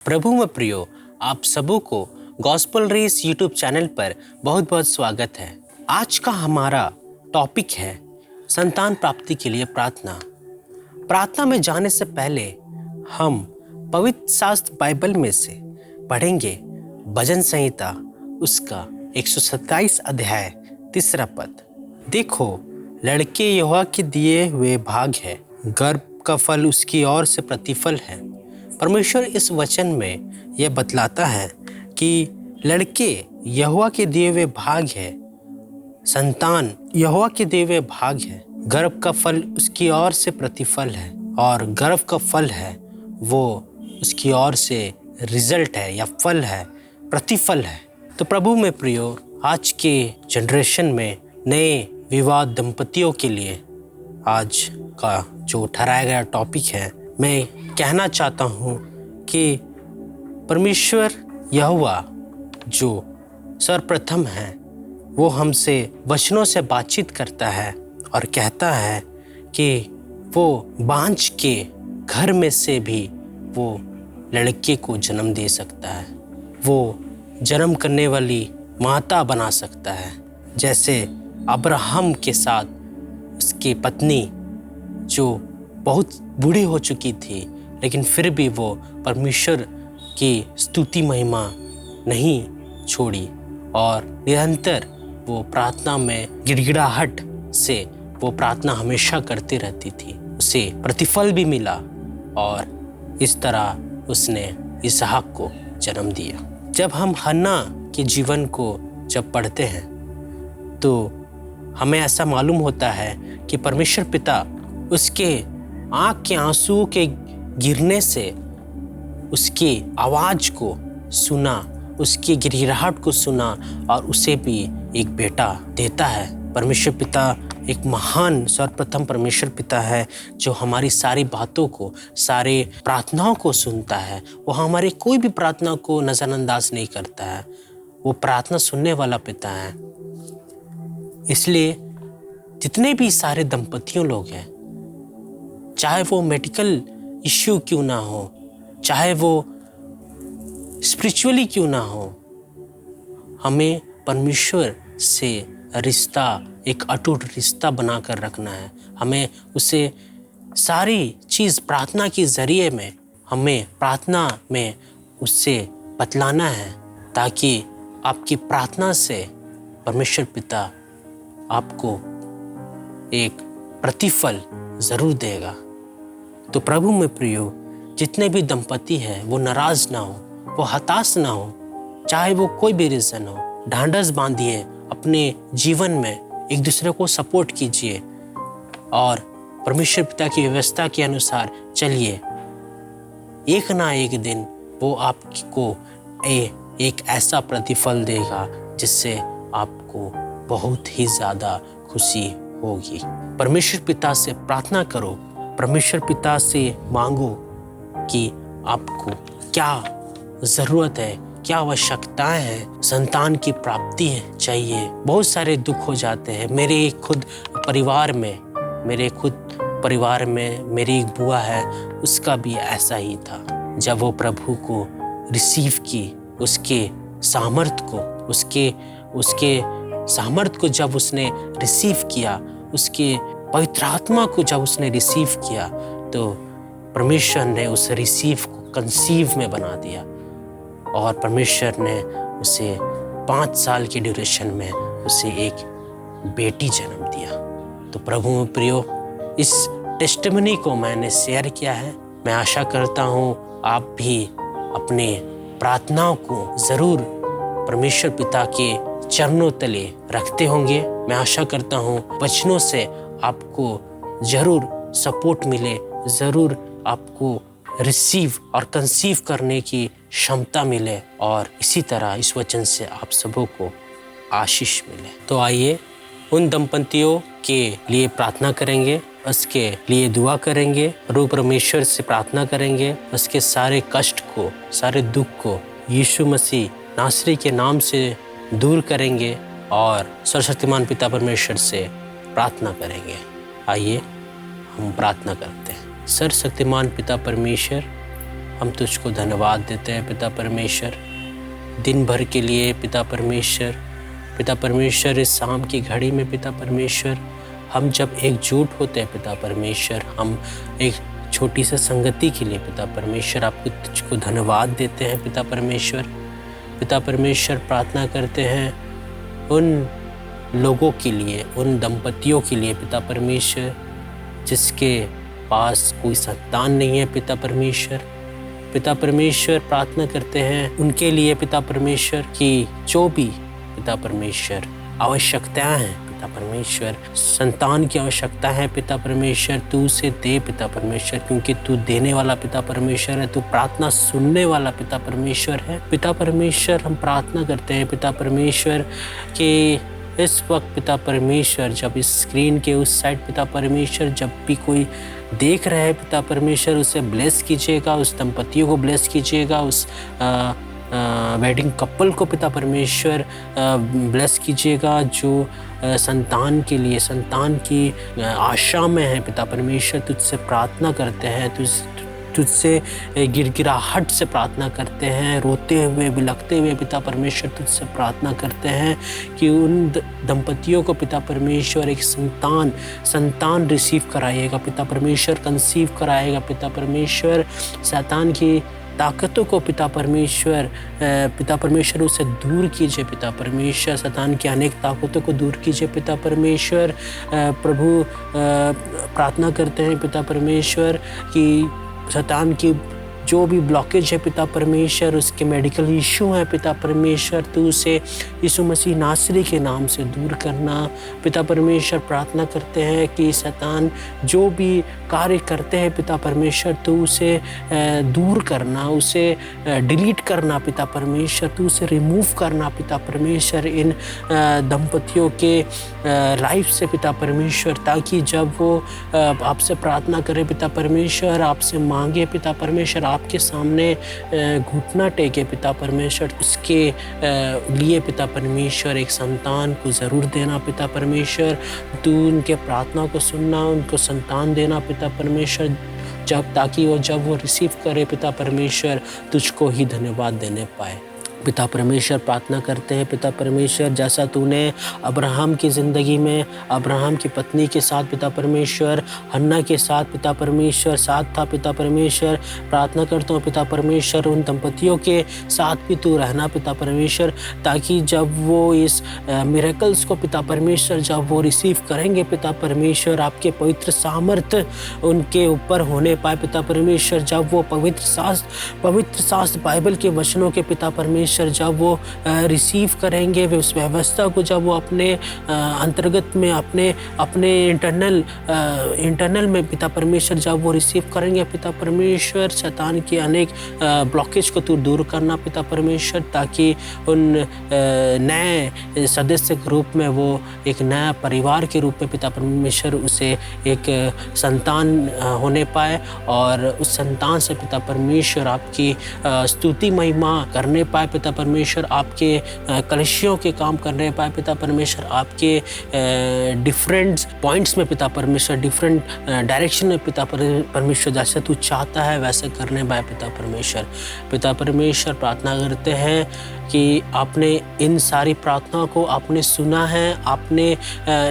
प्रभु में प्रियो, आप सबों को गॉस्पेल रेस यूट्यूब चैनल पर बहुत बहुत स्वागत है। आज का हमारा टॉपिक है संतान प्राप्ति के लिए प्रार्थना। प्रार्थना में जाने से पहले हम पवित्र शास्त्र बाइबल में से पढ़ेंगे भजन संहिता उसका 127 अध्याय 3 पद। देखो, लड़के यहोवा के दिए हुए भाग है, गर्भ का फल उसकी ओर से प्रतिफल है। परमेश्वर इस वचन में यह बतलाता है कि लड़के यहोवा के दिए हुए भाग है, संतान यहोवा के दिए हुए भाग है, गर्भ का फल उसकी ओर से प्रतिफल है, और गर्भ का फल है वो उसकी ओर से रिजल्ट है या फल है, प्रतिफल है। तो प्रभु में प्रियो, आज के जनरेशन में नए विवाह दंपतियों के लिए आज का जो ठहराया गया टॉपिक है, मैं कहना चाहता हूँ कि परमेश्वर यहोवा जो सर्वप्रथम है वो हमसे वचनों से बातचीत करता है और कहता है कि वो बांझ के घर में से भी वो लड़के को जन्म दे सकता है, वो जन्म करने वाली माता बना सकता है। जैसे अब्राहम के साथ उसकी पत्नी जो बहुत बूढ़ी हो चुकी थी, लेकिन फिर भी वो परमेश्वर की स्तुति महिमा नहीं छोड़ी और निरंतर वो प्रार्थना में गिड़गिड़ाहट से वो प्रार्थना हमेशा करती रहती थी। उसे प्रतिफल भी मिला और इस तरह उसने इसहाक को जन्म दिया। जब हम हन्ना के जीवन को जब पढ़ते हैं तो हमें ऐसा मालूम होता है कि परमेश्वर पिता उसके आँख के आंसू के गिरने से उसकी आवाज़ को सुना, उसकी गिड़गिड़ाहट को सुना और उसे भी एक बेटा देता है। परमेश्वर पिता एक महान सर्वप्रथम परमेश्वर पिता है जो हमारी सारी बातों को, सारे प्रार्थनाओं को सुनता है। वो हमारे कोई भी प्रार्थना को नज़रअंदाज नहीं करता है, वो प्रार्थना सुनने वाला पिता है। इसलिए जितने भी सारे दंपतियों लोग हैं, चाहे वो मेडिकल इश्यू क्यों ना हो, चाहे वो स्पिरिचुअली क्यों ना हो, हमें परमेश्वर से रिश्ता, एक अटूट रिश्ता बना कर रखना है। हमें उसे सारी चीज़ प्रार्थना के ज़रिए में, हमें प्रार्थना में उससे बतलाना है, ताकि आपकी प्रार्थना से परमेश्वर पिता आपको एक प्रतिफल ज़रूर देगा। तो प्रभु में प्रियो, जितने भी दंपति हैं वो नाराज़ ना हो, वो हताश ना हो, चाहे वो कोई भी रीज़न हो। ढांढस बांधिए, अपने जीवन में एक दूसरे को सपोर्ट कीजिए और परमेश्वर पिता की व्यवस्था के अनुसार चलिए। एक ना एक दिन वो आपको एक ऐसा प्रतिफल देगा जिससे आपको बहुत ही ज़्यादा खुशी होगी। परमेश्वर पिता से प्रार्थना करो, परमेश्वर पिता से मांगो कि आपको क्या ज़रूरत है, क्या आवश्यकताएं हैं। संतान की प्राप्ति चाहिए, बहुत सारे दुख हो जाते हैं। मेरे खुद परिवार में मेरी एक बुआ है, उसका भी ऐसा ही था। जब वो प्रभु को रिसीव की, उसके सामर्थ को जब उसने रिसीव किया, उसके पवित्र आत्मा को जब उसने रिसीव किया, तो परमेश्वर ने उस रिसीव को कंसीव में बना दिया और परमेश्वर ने उसे 5 साल के ड्यूरेशन में उसे एक बेटी जन्म दिया। तो प्रभु में प्रियो, इस टेस्टिमनी को मैंने शेयर किया है। मैं आशा करता हूँ आप भी अपने प्रार्थनाओं को ज़रूर परमेश्वर पिता के चरणों तले रखते होंगे। मैं आशा करता हूँ वचनों से आपको ज़रूर सपोर्ट मिले, ज़रूर आपको रिसीव और कंसीव करने की क्षमता मिले और इसी तरह इस वचन से आप सबों को आशीष मिले। तो आइए उन दंपतियों के लिए प्रार्थना करेंगे, उसके लिए दुआ करेंगे, प्रभु परमेश्वर से प्रार्थना करेंगे, उसके सारे कष्ट को, सारे दुख को यीशु मसीह नासरी के नाम से दूर करेंगे और सर्वशक्तिमान पिता परमेश्वर से प्रार्थना करेंगे। आइए हम प्रार्थना करते हैं। सर्वशक्तिमान पिता परमेश्वर, हम तुझको धन्यवाद देते हैं पिता परमेश्वर, दिन भर के लिए पिता परमेश्वर। पिता परमेश्वर, इस शाम की घड़ी में पिता परमेश्वर, हम जब एकजुट होते हैं पिता परमेश्वर, हम एक छोटी सी संगति के लिए पिता परमेश्वर आपको तुझको धन्यवाद देते हैं पिता परमेश्वर। पिता परमेश्वर, प्रार्थना करते हैं उन लोगों के लिए, उन दंपतियों के लिए पिता परमेश्वर जिसके पास कोई संतान नहीं है पिता परमेश्वर। पिता परमेश्वर, प्रार्थना करते हैं उनके लिए पिता परमेश्वर कि जो भी पिता परमेश्वर आवश्यकताएं हैं पिता परमेश्वर, संतान की आवश्यकता है पिता परमेश्वर, तू उसे दे पिता परमेश्वर, क्योंकि तू देने वाला पिता परमेश्वर है, तू प्रार्थना सुनने वाला पिता परमेश्वर है। पिता परमेश्वर, हम प्रार्थना करते हैं पिता परमेश्वर कि इस वक्त पिता परमेश्वर, जब इस स्क्रीन के उस साइड पिता परमेश्वर जब भी कोई देख रहे हैं पिता परमेश्वर, उसे ब्लेस कीजिएगा, उस दंपतियों को ब्लेस कीजिएगा, उस वेडिंग कपल को पिता परमेश्वर ब्लेस कीजिएगा जो संतान के लिए, संतान की आशा में है पिता परमेश्वर। तुझसे प्रार्थना करते हैं, तुझसे गिड़गिड़ाहट से प्रार्थना करते हैं, रोते हुए बिलखते हुए पिता परमेश्वर तुझसे प्रार्थना करते हैं कि उन दंपतियों को पिता परमेश्वर एक संतान रिसीव कराइएगा पिता परमेश्वर, कंसीव कराएगा पिता परमेश्वर। शैतान की ताकतों को पिता परमेश्वर उसे दूर कीजिए पिता परमेश्वर, शैतान की अनेक ताकतों को दूर कीजिए पिता परमेश्वर। प्रभु, प्रार्थना करते हैं पिता परमेश्वर कि शैतान की जो भी ब्लॉकेज है पिता परमेश्वर, उसके मेडिकल इशू हैं पिता परमेश्वर, तू उसे यीशु मसीह नासरी के नाम से दूर करना पिता परमेश्वर। प्रार्थना करते हैं कि शैतान जो भी कार्य करते हैं पिता परमेश्वर, तू उसे दूर करना, उसे डिलीट करना पिता परमेश्वर, तू उसे रिमूव करना पिता परमेश्वर इन दंपतियों के लाइफ से पिता परमेश्वर, ताकि जब वो आपसे प्रार्थना करें पिता परमेश्वर, आपसे मांगे पिता परमेश्वर, आपके सामने घुटना टेके पिता परमेश्वर, उसके लिए पिता परमेश्वर एक संतान को ज़रूर देना पिता परमेश्वर। तू उनके प्रार्थना को सुनना, उनको संतान देना पिता परमेश्वर, ताकि वो जब वो रिसीव करे पिता परमेश्वर, तुझको ही धन्यवाद देने पाए पिता परमेश्वर। प्रार्थना करते हैं पिता परमेश्वर, जैसा तूने अब्राहम की ज़िंदगी में अब्राहम की पत्नी के साथ पिता परमेश्वर, हन्ना के साथ पिता परमेश्वर साथ था पिता परमेश्वर, प्रार्थना करता हूँ पिता परमेश्वर उन दंपतियों के साथ भी तू रहना पिता परमेश्वर, ताकि जब वो इस मिरेकल्स को पिता परमेश्वर जब वो रिसीव करेंगे पिता परमेश्वर, आपके पवित्र सामर्थ्य उनके ऊपर होने पाए पिता परमेश्वर। जब वो पवित्र शास्त्र बाइबल के वचनों के पिता परमेश्वर जब वो रिसीव करेंगे, वे उस व्यवस्था को जब वो अपने अंतर्गत में अपने इंटरनल में पिता परमेश्वर जब वो रिसीव करेंगे पिता परमेश्वर, शैतान के अनेक ब्लॉकेज को तू दूर करना पिता परमेश्वर, ताकि उन नए सदस्य के रूप में वो एक नया परिवार के रूप में पिता परमेश्वर उसे एक संतान होने पाए, और उस संतान से पिता परमेश्वर आपकी स्तुति महिमा करने पाए पिता परमेश्वर, आपके कलिसियों के काम करने पाए पिता परमेश्वर, आपके डिफरेंट पॉइंट्स में पिता परमेश्वर, डिफरेंट डायरेक्शन में पिता परमेश्वर जैसे तू चाहता है वैसे करने पाए पिता परमेश्वर। पिता परमेश्वर, प्रार्थना करते हैं कि आपने इन सारी प्रार्थनाओं को आपने सुना है, आपने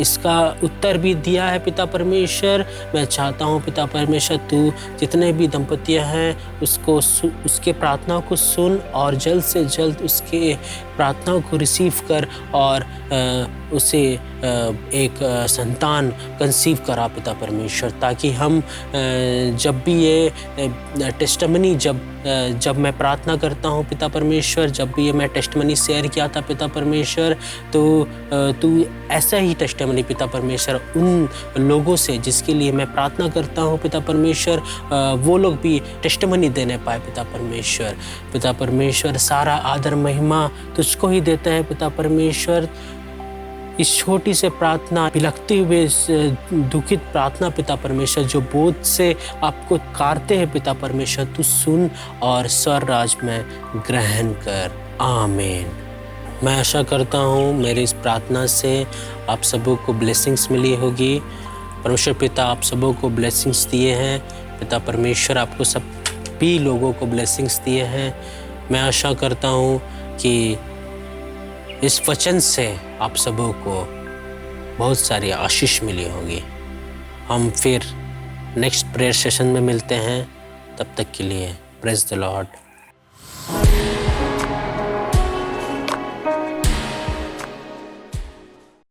इसका उत्तर भी दिया है पिता परमेश्वर। मैं चाहता हूँ पिता परमेश्वर, तू जितने भी दंपतियाँ हैं उसके प्रार्थनाओं को सुन और जल्द से जल्द उसके प्रार्थनाओं को रिसीव कर और उसे एक संतान कंसीव करा पिता परमेश्वर, ताकि हम जब भी ये टेस्टिमनी जब मैं प्रार्थना करता हूँ पिता परमेश्वर, जब भी ये मैं टेस्टिमनी शेयर किया था पिता परमेश्वर, तो तू ऐसा ही टेस्टिमनी पिता परमेश्वर उन लोगों से जिसके लिए मैं प्रार्थना करता हूँ पिता परमेश्वर, वो लोग भी टेस्टिमनी देने पाए पिता परमेश्वर। पिता परमेश्वर, सारा आदर महिमा तुझको ही देता है पिता परमेश्वर। इस छोटी से प्रार्थना, बिलखते हुए दुखित प्रार्थना पिता परमेश्वर जो बोझ से आपको कारते हैं पिता परमेश्वर, तू सुन और स्वर राज में ग्रहण कर। आमीन। मैं आशा करता हूँ मेरी इस प्रार्थना से आप सबों को ब्लेसिंग्स मिली होगी। परमेश्वर पिता आप सबों को ब्लेसिंग्स दिए हैं। पिता परमेश्वर आपको सब भी लोगों को ब्लेसिंग्स दिए हैं। मैं आशा करता हूँ कि इस वचन से आप सबों को बहुत सारी आशीष मिली होगी। हम फिर नेक्स्ट प्रेयर सेशन में मिलते हैं। तब तक के लिए प्रेज द लॉर्ड।